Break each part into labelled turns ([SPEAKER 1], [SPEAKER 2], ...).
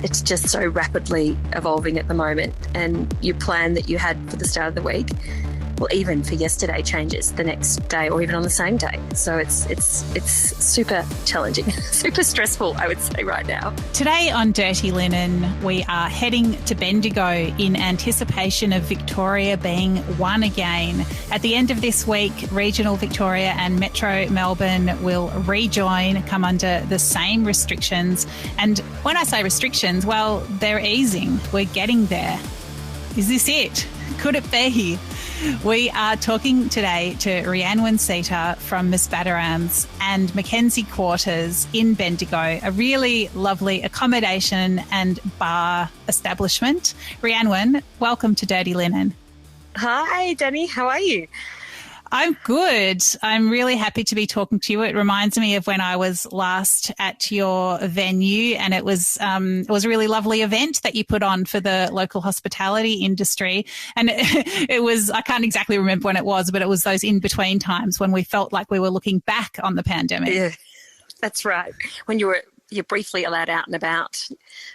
[SPEAKER 1] it's just so rapidly evolving at the moment, and your plan that you had for the start of the week, well, even for yesterday, changes the next day or even on the same day. So it's super challenging, super stressful, I would say, right now.
[SPEAKER 2] Today on Dirty Linen, we are heading to Bendigo in anticipation of Victoria being one again. At the end of this week, regional Victoria and Metro Melbourne will rejoin, come under the same restrictions. And when I say restrictions, well, they're easing. We're getting there. Is this it? Could it be? We are talking today to Rhianwen Seiter from Miss Batterhams and Mackenzie Quarters in Bendigo, a really lovely accommodation and bar establishment. Rhianwen, welcome to Dirty Linen.
[SPEAKER 1] Hi, Dani. How are you?
[SPEAKER 2] I'm good. I'm really happy to be talking to you. It reminds me of when I was last at your venue, and it was a really lovely event that you put on for the local hospitality industry. And it was, I can't exactly remember when it was, but it was those in-between times when we felt like we were looking back on the pandemic.
[SPEAKER 1] Yeah, that's right. When you're briefly allowed out and about.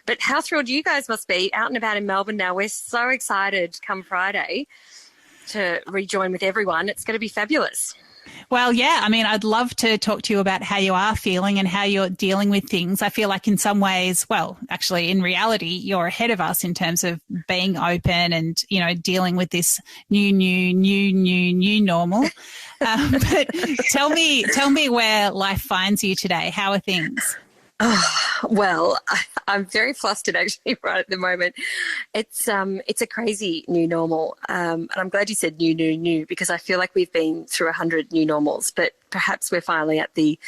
[SPEAKER 1] But how thrilled you guys must be out and about in Melbourne now. We're so excited come Friday to rejoin with everyone. It's going to be fabulous.
[SPEAKER 2] Well, yeah, I mean, I'd love to talk to you about how you are feeling and how you're dealing with things. I feel like in some ways, well, actually, in reality, you're ahead of us in terms of being open and, you know, dealing with this new normal. But tell me where life finds you today. How are things?
[SPEAKER 1] Oh, well, I'm very flustered actually right at the moment. It's a crazy new normal, and I'm glad you said new because I feel like we've been through 100 new normals, but perhaps we're finally at the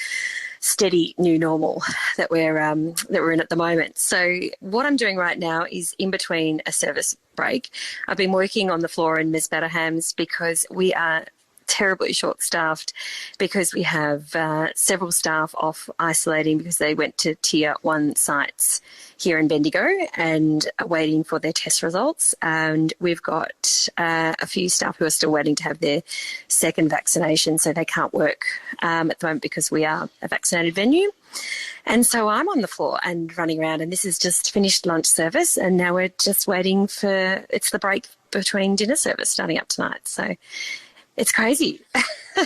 [SPEAKER 1] steady new normal that we're in at the moment. So what I'm doing right now is in between a service break. I've been working on the floor in Miss Batterhams because we are terribly short-staffed because we have several staff off isolating because they went to Tier 1 sites here in Bendigo and are waiting for their test results. And we've got a few staff who are still waiting to have their second vaccination, so they can't work at the moment because we are a vaccinated venue. And so I'm on the floor and running around, and this is just finished lunch service, and now we're just waiting for, it's the break between dinner service starting up tonight. So it's crazy.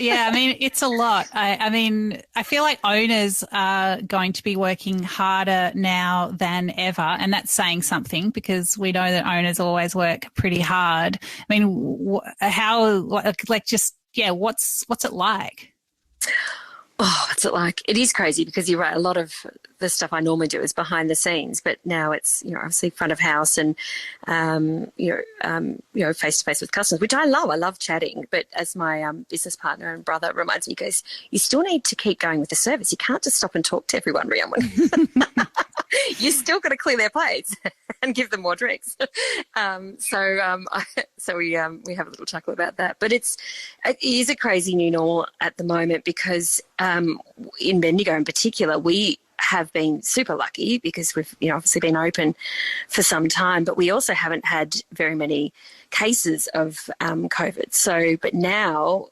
[SPEAKER 2] Yeah, I mean, it's a lot. I mean, I feel like owners are going to be working harder now than ever, and that's saying something because we know that owners always work pretty hard. I mean, what's it like?
[SPEAKER 1] Oh, what's it like? It is crazy because you're right. A lot of the stuff I normally do is behind the scenes, but now it's, obviously front of house and, face to face with customers, which I love. I love chatting. But as my business partner and brother reminds me, he goes, you still need to keep going with the service. You can't just stop and talk to everyone, Rhianwen. You still got to clear their plates and give them more drinks. So we have a little chuckle about that. But it is a crazy new normal at the moment because in Bendigo in particular, we have been super lucky because we've obviously been open for some time, but we also haven't had very many cases of COVID. So, but now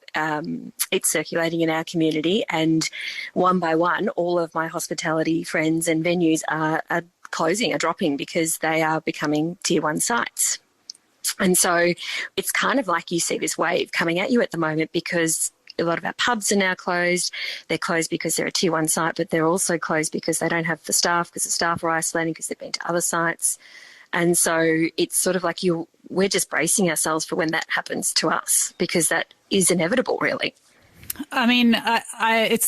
[SPEAKER 1] it's circulating in our community, and one by one, all of my hospitality friends and venues are closing, are dropping because they are becoming Tier 1 sites. And so it's kind of like you see this wave coming at you at the moment because a lot of our pubs are now closed. They're closed because they're a Tier 1 site, but they're also closed because they don't have the staff, because the staff are isolating because they've been to other sites. And so it's sort of like we're just bracing ourselves for when that happens to us because that is inevitable, really.
[SPEAKER 2] I mean,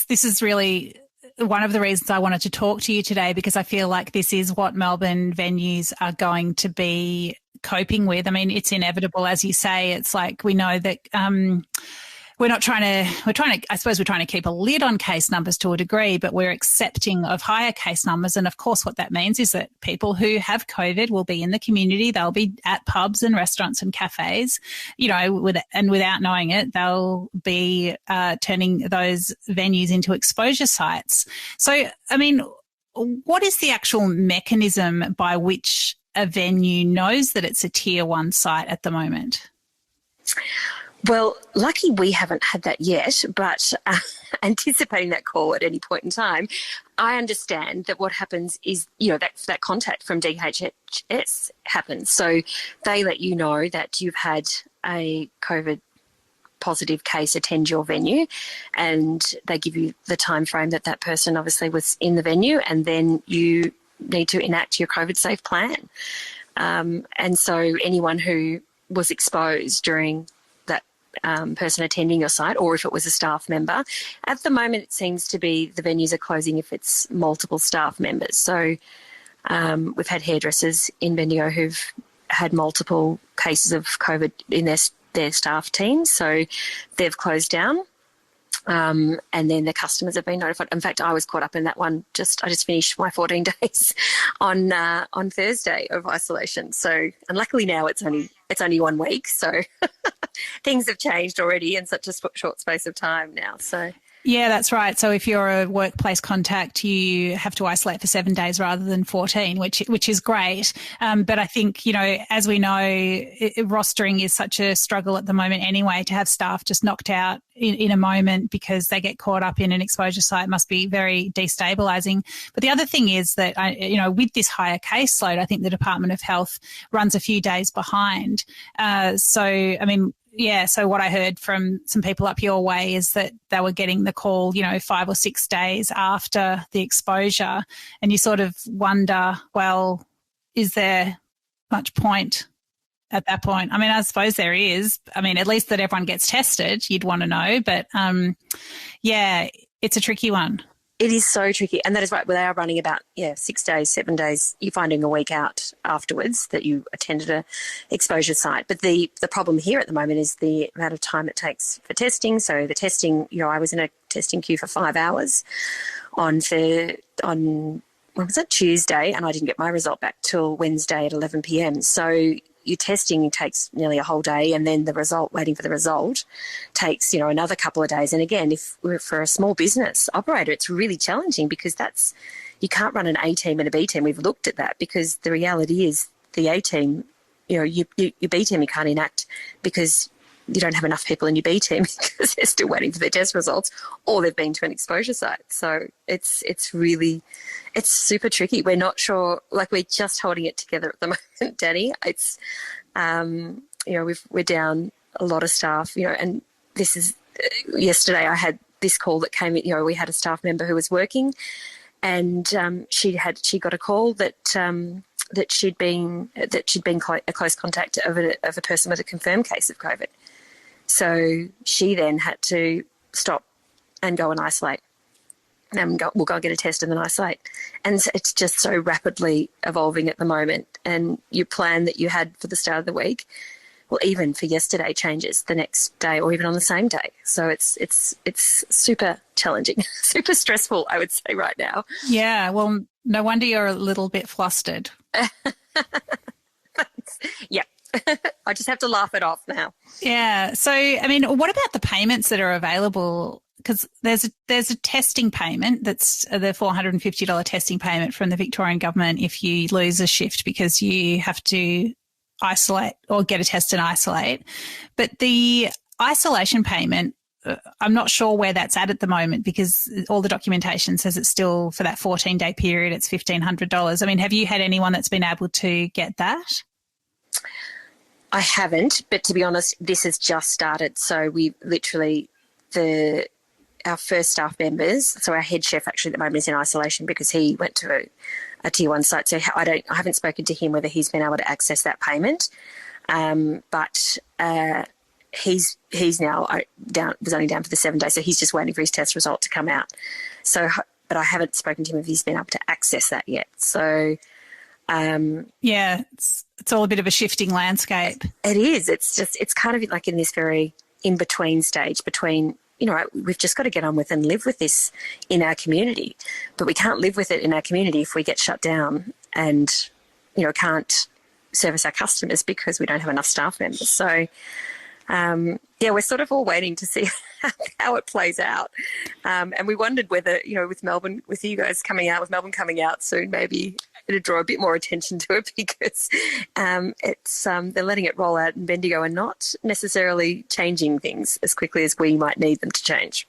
[SPEAKER 2] this is really one of the reasons I wanted to talk to you today, because I feel like this is what Melbourne venues are going to be coping with. I mean, it's inevitable, as you say. It's like we know that we're trying to keep a lid on case numbers to a degree, but we're accepting of higher case numbers. And of course, what that means is that people who have COVID will be in the community. They'll be at pubs and restaurants and cafes, without knowing it, they'll be turning those venues into exposure sites. So, I mean, what is the actual mechanism by which a venue knows that it's a Tier 1 site at the moment?
[SPEAKER 1] Well, lucky we haven't had that yet, but anticipating that call at any point in time, I understand that what happens is, that contact from DHHS happens. So they let you know that you've had a COVID positive case attend your venue, and they give you the time frame that person obviously was in the venue, and then you need to enact your COVID safe plan. And so anyone who was exposed during that person attending your site, or if it was a staff member, at the moment it seems to be the venues are closing if it's multiple staff members. So we've had hairdressers in Bendigo who've had multiple cases of COVID in their staff team, so they've closed down. And then the customers have been notified. In fact, I was caught up in that one. I just finished my 14 days on Thursday of isolation. So, and luckily now it's only 1 week. So things have changed already in such a short space of time now. So.
[SPEAKER 2] Yeah, that's right. So if you're a workplace contact, you have to isolate for 7 days rather than 14, which is great. But I think, as we know, rostering is such a struggle at the moment anyway. To have staff just knocked out in a moment because they get caught up in an exposure site must be very destabilising. But the other thing is that, with this higher caseload, I think the Department of Health runs a few days behind. So what I heard from some people up your way is that they were getting the call, 5 or 6 days after the exposure, and you sort of wonder, well, is there much point at that point? I mean, I suppose there is. I mean, at least that everyone gets tested, you'd want to know. But, it's a tricky one.
[SPEAKER 1] It is so tricky, and that is right. Well, they are running about 6 days, 7 days. You're finding a week out afterwards that you attended a exposure site. But the problem here at the moment is the amount of time it takes for testing. So the testing, I was in a testing queue for 5 hours on when was it, Tuesday, and I didn't get my result back till Wednesday at 11 p.m. So your testing takes nearly a whole day, and then waiting for the result takes, another couple of days. And again, if we're for a small business operator, it's really challenging because you can't run an A team and a B team. We've looked at that because the reality is the A team, your B team you can't enact because you don't have enough people in your B team because they're still waiting for their test results, or they've been to an exposure site. So it's super tricky. We're not sure, we're just holding it together at the moment, Dani. It's, we're down a lot of staff, and this is, yesterday I had this call that came in, we had a staff member who was working, and she got a call that she'd been a close contact of a person with a confirmed case of COVID. So she then had to stop and go and isolate. We'll go get a test and then isolate. And it's just so rapidly evolving at the moment. And your plan that you had for the start of the week, well, even for yesterday, changes the next day or even on the same day. So it's super challenging, super stressful, I would say, right now.
[SPEAKER 2] Yeah, well, no wonder you're a little bit flustered.
[SPEAKER 1] Yeah. I just have to laugh it off now.
[SPEAKER 2] Yeah. So, I mean, what about the payments that are available? Because there's a testing payment that's the $450 testing payment from the Victorian government if you lose a shift because you have to isolate or get a test and isolate. But the isolation payment, I'm not sure where that's at the moment because all the documentation says it's still for that 14-day period, it's $1,500. I mean, have you had anyone that's been able to get that?
[SPEAKER 1] I haven't, but to be honest, this has just started. So we literally, our first staff members, so our head chef actually at the moment is in isolation because he went to a tier 1 site. So I haven't spoken to him whether he's been able to access that payment. But he's now was only down for the 7 days. So he's just waiting for his test result to come out. So, but I haven't spoken to him if he's been able to access that yet. So,
[SPEAKER 2] it's all a bit of a shifting landscape.
[SPEAKER 1] It is. It's kind of like in this very in-between stage between, we've just got to get on with and live with this in our community. But we can't live with it in our community if we get shut down and, can't service our customers because we don't have enough staff members. So, we're sort of all waiting to see how it plays out. And we wondered whether, with Melbourne, with you guys coming out, with Melbourne coming out soon, maybe it'd draw a bit more attention to it because they're letting it roll out in Bendigo and not necessarily changing things as quickly as we might need them to change.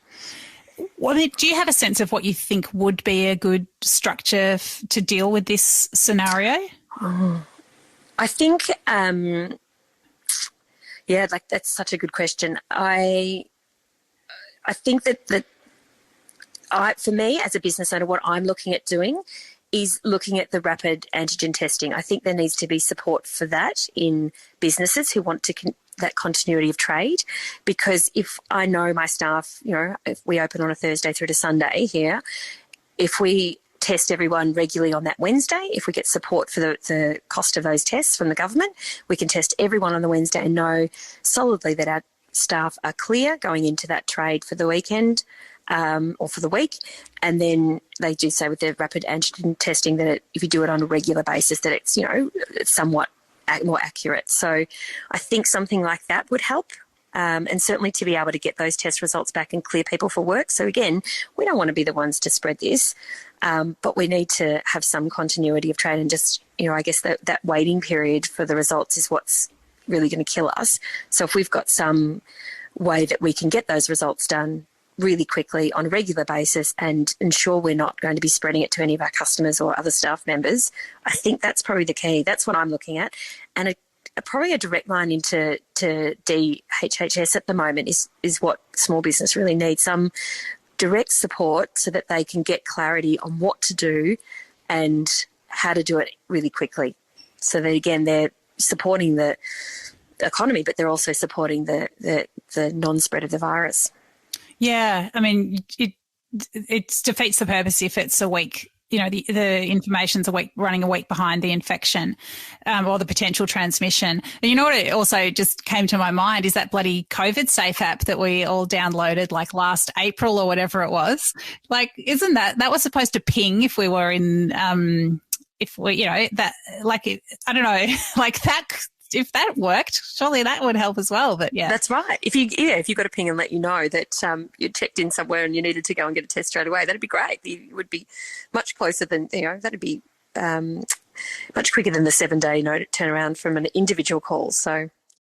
[SPEAKER 2] Well, I mean, do you have a sense of what you think would be a good structure to deal with this scenario?
[SPEAKER 1] I think, that's such a good question. I think that for me as a business owner, what I'm looking at doing is looking at the rapid antigen testing. I think there needs to be support for that in businesses who want to that continuity of trade, because if I know my staff, if we open on a Thursday through to Sunday here, if we test everyone regularly on that Wednesday, if we get support for the cost of those tests from the government, we can test everyone on the Wednesday and know solidly that our staff are clear going into that trade for the weekend or for the week. And then they do say with the rapid antigen testing that if you do it on a regular basis, that it's, it's somewhat more accurate. So I think something like that would help. And certainly to be able to get those test results back and clear people for work. So again, we don't want to be the ones to spread this, but we need to have some continuity of trade, and just, I guess that waiting period for the results is what's really going to kill us. So if we've got some way that we can get those results done really quickly on a regular basis and ensure we're not going to be spreading it to any of our customers or other staff members, I think that's probably the key. That's what I'm looking at. And probably a direct line into DHHS at the moment is what small business really needs, some direct support so that they can get clarity on what to do and how to do it really quickly. So that, again, they're supporting the economy, but they're also supporting the non-spread of the virus.
[SPEAKER 2] Yeah, I mean, it defeats the purpose if it's a week, the information's running a week behind the infection or the potential transmission. And you know what, it also just came to my mind is that bloody COVID Safe app that we all downloaded like last April or whatever it was. Like, isn't that was supposed to ping if we were in, if we, that, like, I don't know, like that. If that worked, surely that would help as well. But yeah,
[SPEAKER 1] that's right. If you got a ping and let you know that you checked in somewhere and you needed to go and get a test straight away, that'd be great. You would be much closer than that'd be much quicker than the 7-day turnaround from an individual call. So,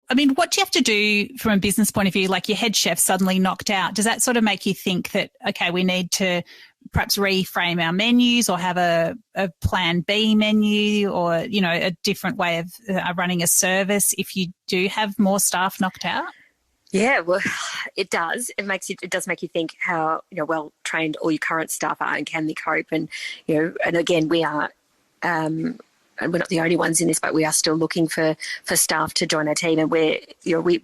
[SPEAKER 2] I mean, what do you have to do from a business point of view? Like your head chef suddenly knocked out. Does that sort of make you think that, okay, we need to perhaps reframe our menus or have a plan B menu or, a different way of running a service if you do have more staff knocked out?
[SPEAKER 1] Yeah, well, it does. It does make you think how, well trained all your current staff are and can they cope. And, and again, we are, and we're not the only ones in this, but we are still looking for staff to join our team. And we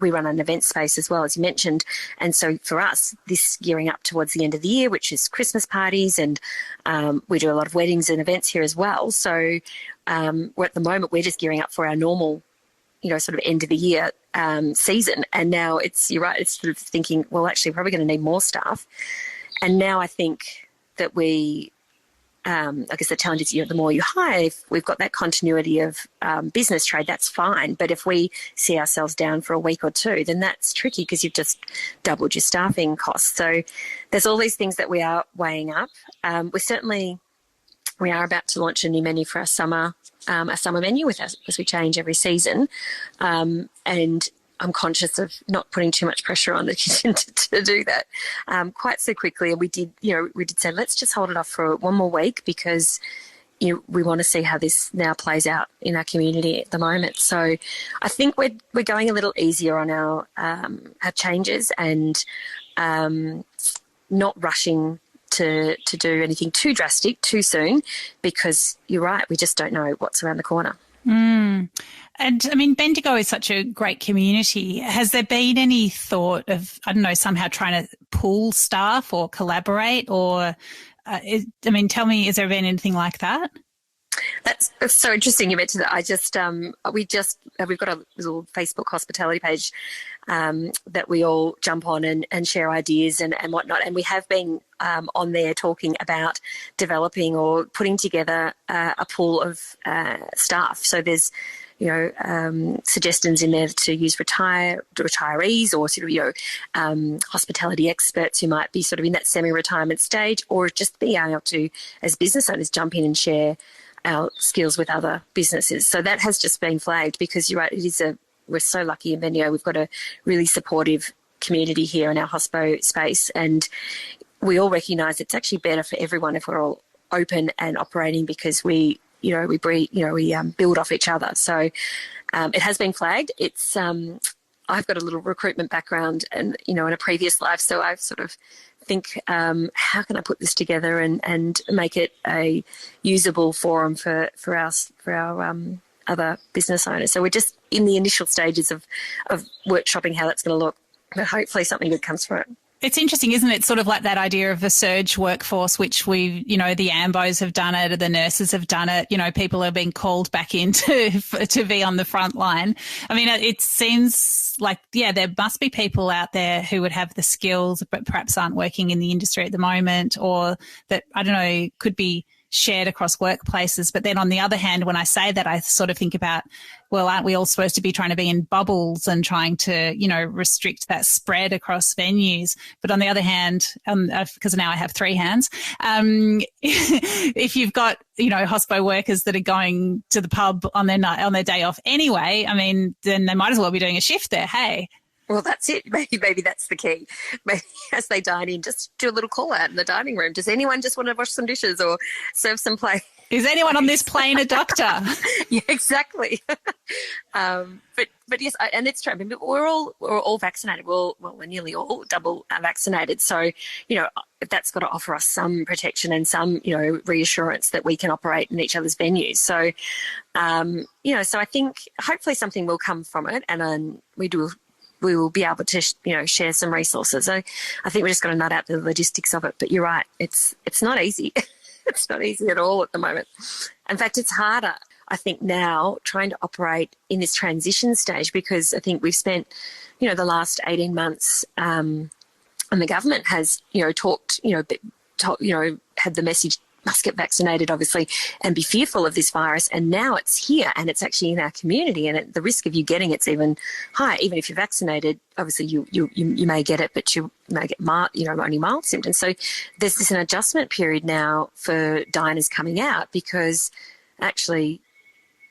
[SPEAKER 1] run an event space as well, as you mentioned. And so for us, this gearing up towards the end of the year, which is Christmas parties, and we do a lot of weddings and events here as well. So we're at the moment, we're just gearing up for our normal, sort of end of the year season. And now you're right, it's sort of thinking, well, actually, we're probably going to need more staff. And now I think that I guess the challenge is, the more you hire, if we've got that continuity of business trade, that's fine. But if we see ourselves down for a week or two, then that's tricky because you've just doubled your staffing costs. So there's all these things that we are weighing up. We are about to launch a new menu for our summer menu with us as we change every season. And I'm conscious of not putting too much pressure on the kitchen to do that quite so quickly. And we did say, let's just hold it off for one more week because we want to see how this now plays out in our community at the moment. So I think we're going a little easier on our changes and not rushing to do anything too drastic too soon, because you're right, we just don't know what's around the corner.
[SPEAKER 2] And I mean, Bendigo is such a great community. Has there been any thought of, somehow trying to pool staff or collaborate or, tell me, has there been anything like that?
[SPEAKER 1] That's so interesting you mentioned that. We've got a little Facebook hospitality page that we all jump on and share ideas and whatnot. And we have been on there talking about developing or putting together a pool of staff. So there's, suggestions in there to use retirees or sort of, hospitality experts who might be sort of in that semi-retirement stage, or just being able to, as business owners, jump in and share our skills with other businesses. So that has just been flagged because you're right, we're so lucky in Bendigo. We've got a really supportive community here in our hospo space, and we all recognise it's actually better for everyone if we're all open and operating, because we build off each other. So it has been flagged. It's I've got a little recruitment background, and in a previous life, so I've sort of think how can I put this together and make it a usable forum for our other business owners. So we're just in the initial stages of workshopping how that's going to look, but hopefully something good comes from it.
[SPEAKER 2] It's interesting, isn't it? Sort of like that idea of a surge workforce, which the AMBOs have done it, or the nurses have done it. People are being called back in to be on the front line. I mean, it seems like, there must be people out there who would have the skills, but perhaps aren't working in the industry at the moment, or that, I don't know, could be shared across workplaces. But then on the other hand, when I say that, I sort of think about, well, aren't we all supposed to be trying to be in bubbles and trying to, restrict that spread across venues? But on the other hand, because now I have three hands, if you've got, hospo workers that are going to the pub on their day off anyway, I mean, then they might as well be doing a shift there. Hey.
[SPEAKER 1] Well, that's it. Maybe that's the key. Maybe as they dine in, just do a little call out in the dining room. Does anyone just want to wash some dishes or serve some plate?
[SPEAKER 2] Is anyone on this plane a doctor?
[SPEAKER 1] Yeah, exactly. But yes, and it's true. I mean, we're all vaccinated. We're nearly all double vaccinated. So, that's got to offer us some protection and some, reassurance that we can operate in each other's venues. So, so I think hopefully something will come from it, and we will be able to, share some resources. So I think we just got to nut out the logistics of it. But you're right, it's not easy. It's not easy at all at the moment. In fact, it's harder, I think, now trying to operate in this transition stage, because I think we've spent, the last 18 months, and the government has, had the message, must get vaccinated, obviously, and be fearful of this virus. And now it's here, and it's actually in our community, and the risk of you getting it's even higher. Even if you're vaccinated, obviously you may get it, but you may get only mild symptoms. So there's an adjustment period now for diners coming out, because actually,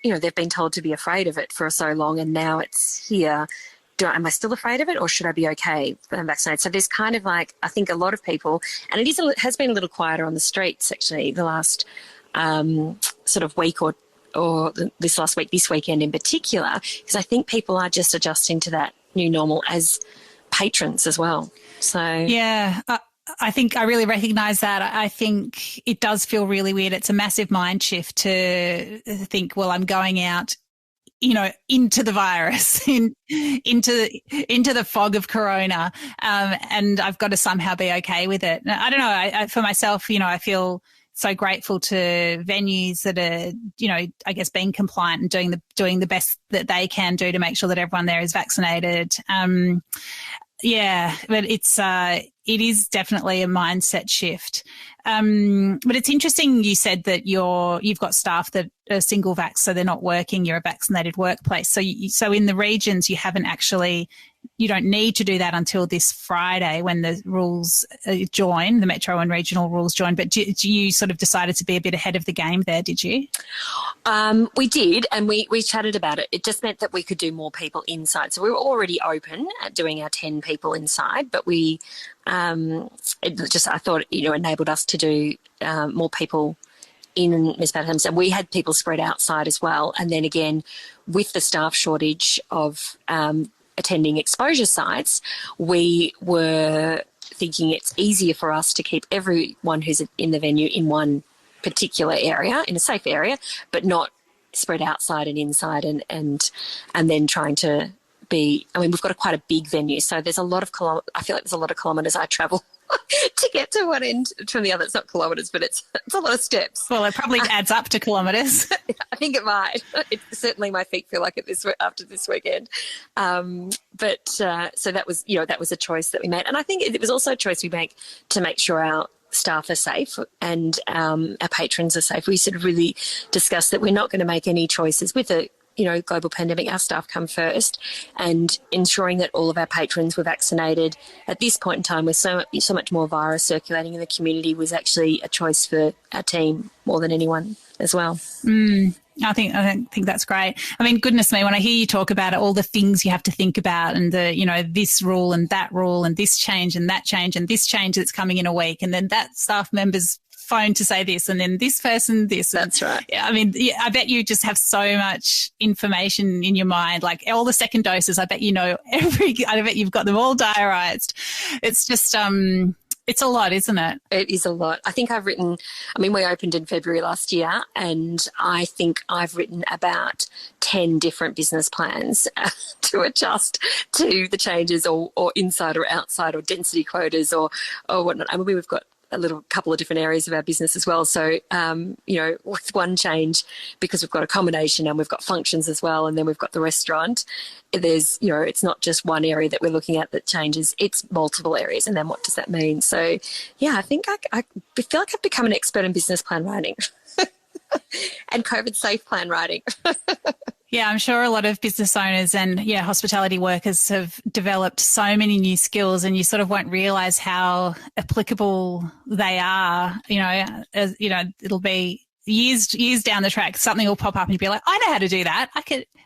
[SPEAKER 1] they've been told to be afraid of it for so long, and now it's here. Am I still afraid of it, or should I be okay if I'm vaccinated? So there's kind of like, I think a lot of people, and it has been a little quieter on the streets actually the last sort of week or this last week, this weekend in particular, because I think people are just adjusting to that new normal as patrons as well. So
[SPEAKER 2] yeah. I think I really recognise that. I think it does feel really weird. It's a massive mind shift to think, well, I'm going out, into the virus, into the fog of corona, and I've got to somehow be okay with it. I don't know. I for myself, I feel so grateful to venues that are, I guess being compliant and doing the best that they can do to make sure that everyone there is vaccinated. Yeah, but it is definitely a mindset shift. But it's interesting you said that you've got staff that are single vax, so they're not working. You're a vaccinated workplace. So in the regions, you don't need to do that until this Friday when the rules join, the metro and regional rules join. But you sort of decided to be a bit ahead of the game there, did you?
[SPEAKER 1] We did, and we chatted about it. It just meant that we could do more people inside. So we were already open at doing our 10 people inside, but I thought, enabled us to do more people in Miss Batterhams, and we had people spread outside as well. And then again, with the staff shortage of attending exposure sites, we were thinking it's easier for us to keep everyone who's in the venue in one particular area, in a safe area, but not spread outside and inside, and then trying to be, we've got quite a big venue, so there's a lot of I feel like there's a lot of kilometres I travel to get to one end from the other. It's not kilometres, but it's a lot of steps.
[SPEAKER 2] Well, it probably adds up to kilometres.
[SPEAKER 1] I think it might. Certainly my feet feel like it after this weekend. So that was a choice that we made. And I think it was also a choice we make to make sure our staff are safe and our patrons are safe. We sort of really discussed that we're not going to make any choices with a global pandemic. Our staff come first, and ensuring that all of our patrons were vaccinated at this point in time with so much more virus circulating in the community was actually a choice for our team more than anyone as well.
[SPEAKER 2] I think that's great. I mean, goodness me, when I hear you talk about it, all the things you have to think about, and this rule and this change and that change and this change that's coming in a week, and then that staff member's phone to say this, and then this person this.
[SPEAKER 1] That's right.
[SPEAKER 2] I mean, I bet you just have so much information in your mind, like all the second doses. I bet I bet you've got them all diarised. It's just it's a lot, isn't it?
[SPEAKER 1] It is a lot. I think we opened in February last year, and I think I've written about 10 different business plans to adjust to the changes or inside or outside or density quotas or whatnot. I mean, we've got a couple of different areas of our business as well. So, with one change, because we've got accommodation and we've got functions as well, and then we've got the restaurant, there's, it's not just one area that we're looking at that changes, it's multiple areas. And then what does that mean? So, yeah, I think I feel like I've become an expert in business plan writing and COVID safe plan writing.
[SPEAKER 2] Yeah, I'm sure a lot of business owners and hospitality workers have developed so many new skills, and you sort of won't realise how applicable they are. It'll be years down the track, something will pop up and you'll be like, I know how to do that.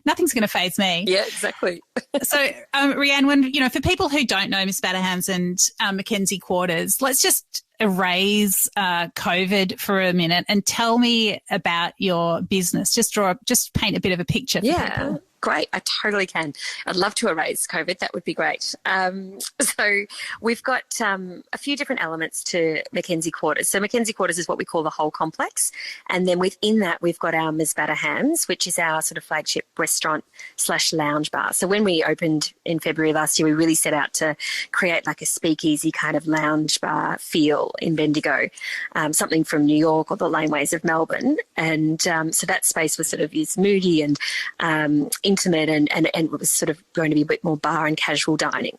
[SPEAKER 2] Nothing's going to faze me.
[SPEAKER 1] Yeah, exactly.
[SPEAKER 2] So, Rhianwen, for people who don't know Miss Batterhams and Mackenzie Quarters, let's just erase COVID for a minute and tell me about your business. Just paint a bit of a picture for people.
[SPEAKER 1] Great. I totally can. I'd love to erase COVID. That would be great. So we've got a few different elements to Mackenzie Quarters. So Mackenzie Quarters is what we call the whole complex. And then within that, we've got our Ms. Batterhams, which is our sort of flagship restaurant/lounge bar. So when we opened in February last year, we really set out to create like a speakeasy kind of lounge bar feel in Bendigo, something from New York or the laneways of Melbourne. And so that space was sort of moody and intimate and it was sort of going to be a bit more bar and casual dining.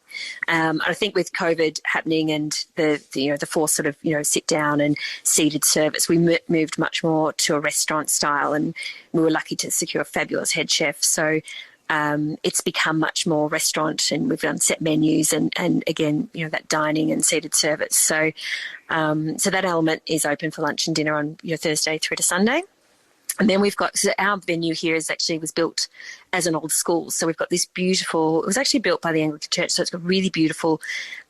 [SPEAKER 1] I think with COVID happening and the forced sort of, sit down and seated service, we moved much more to a restaurant style, and we were lucky to secure a fabulous head chef. So it's become much more restaurant, and we've done set menus and again, that dining and seated service. So that element is open for lunch and dinner on Thursday through to Sunday. And then we've got, so our venue here was built as an old school. So we've got this beautiful, it was actually built by the Anglican Church. So it's got really beautiful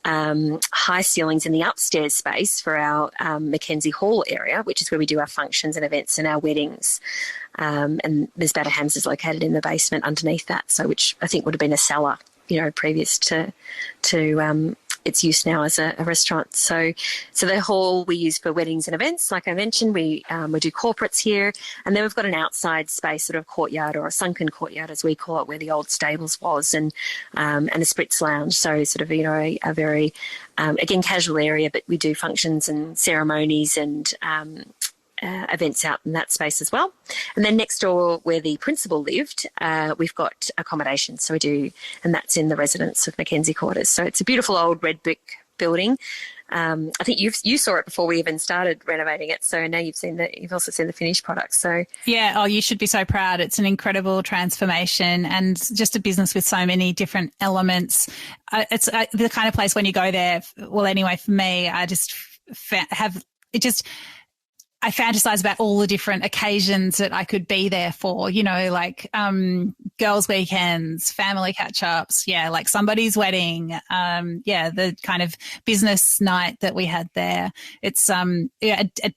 [SPEAKER 1] high ceilings in the upstairs space for our Mackenzie Hall area, which is where we do our functions and events and our weddings. And Ms. Batterhams is located in the basement underneath that. So which I think would have been a cellar, previous to its use now as a restaurant. So the hall we use for weddings and events. Like I mentioned, we do corporates here, and then we've got an outside space, sort of courtyard or a sunken courtyard, as we call it, where the old stables was, and a spritz lounge. So sort of a very again casual area, but we do functions and ceremonies and events out in that space as well. And then next door where the principal lived, we've got accommodation. So we do, and that's in the residence of Mackenzie Quarters. So it's a beautiful old red brick building. I think you saw it before we even started renovating it. So now you've also seen the finished product. So
[SPEAKER 2] yeah, you should be so proud. It's an incredible transformation and just a business with so many different elements. It's the kind of place when you go there. Well, anyway, for me, I just I fantasize about all the different occasions that I could be there for, like girls' weekends, family catch-ups, like somebody's wedding, the kind of business night that we had there. It's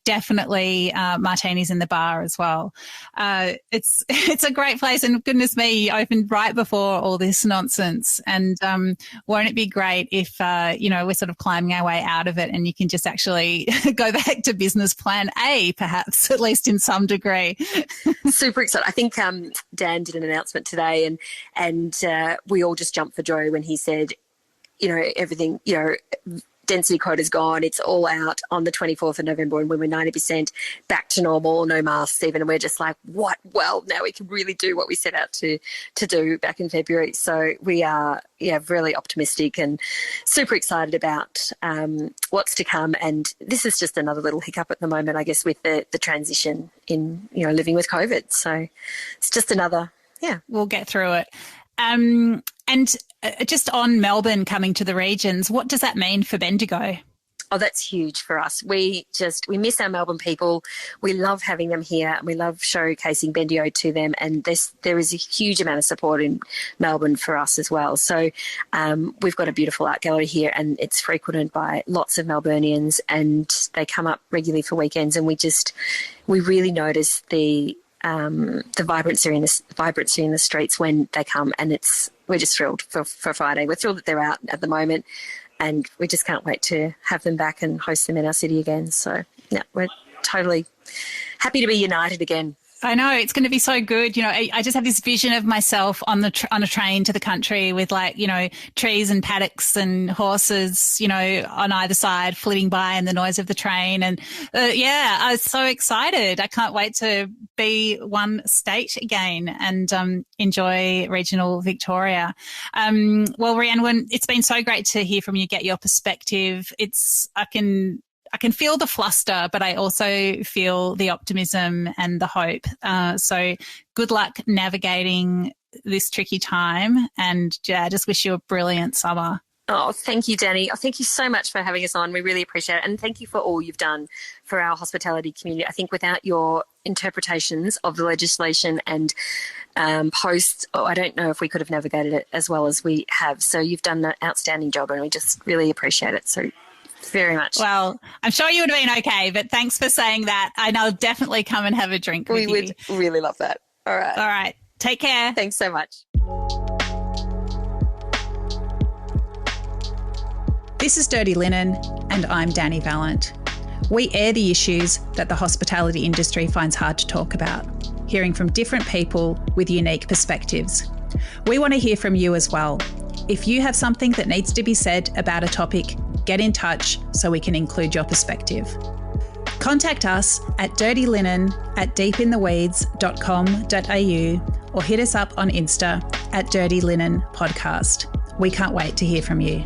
[SPEAKER 2] definitely martinis in the bar as well. It's a great place, and goodness me, you opened right before all this nonsense. And won't it be great if we're sort of climbing our way out of it, and you can just actually go back to business plan A, perhaps, at least in some degree.
[SPEAKER 1] Super excited. I think Dan did an announcement today, and we all just jumped for joy when he said, everything, density quota's gone, it's all out on the 24th of November, and when we're 90% back to normal, no masks even, and we're just like, what? Well, now we can really do what we set out to do back in February. So we are, really optimistic and super excited about what's to come. And this is just another little hiccup at the moment, I guess, with the transition in, living with COVID. So it's just another,
[SPEAKER 2] We'll get through it. And just on Melbourne coming to the regions, what does that mean for Bendigo?
[SPEAKER 1] Oh, that's huge for us. We miss our Melbourne people. We love having them here, and we love showcasing Bendigo to them. And there is a huge amount of support in Melbourne for us as well. So we've got a beautiful art gallery here, and it's frequented by lots of Melburnians, and they come up regularly for weekends. And we really notice the vibrancy in the streets when they come, and we're just thrilled for Friday. We're thrilled that they're out at the moment. And we just can't wait to have them back and host them in our city again. So, yeah, we're totally happy to be united again.
[SPEAKER 2] I know, it's going to be so good. You know, I just have this vision of myself on a train to the country with, like, you know, trees and paddocks and horses, you know, on either side flitting by, and the noise of the train. And I was so excited. I can't wait to be one state again and enjoy regional Victoria. Well, Rhianwen, it's been so great to hear from you, get your perspective. I can feel the fluster, but I also feel the optimism and the hope. So good luck navigating this tricky time, and I just wish you a brilliant summer.
[SPEAKER 1] Oh, thank you, Dani. Thank you so much for having us on. We really appreciate it. And thank you for all you've done for our hospitality community. I think without your interpretations of the legislation and posts, I don't know if we could have navigated it as well as we have. So you've done an outstanding job, and we just really appreciate it. So very much.
[SPEAKER 2] Well, I'm sure you would have been okay, but thanks for saying that. And I'll definitely come and have a drink with you.
[SPEAKER 1] We would really love that. All right.
[SPEAKER 2] All right. Take care.
[SPEAKER 1] Thanks so much.
[SPEAKER 3] This is Dirty Linen, and I'm Dani Valent. We air the issues that the hospitality industry finds hard to talk about, hearing from different people with unique perspectives. We want to hear from you as well. If you have something that needs to be said about a topic, get in touch so we can include your perspective. Contact us at dirtylinen@deepintheweeds.com.au or hit us up on Insta at Dirty Linen Podcast. We can't wait to hear from you.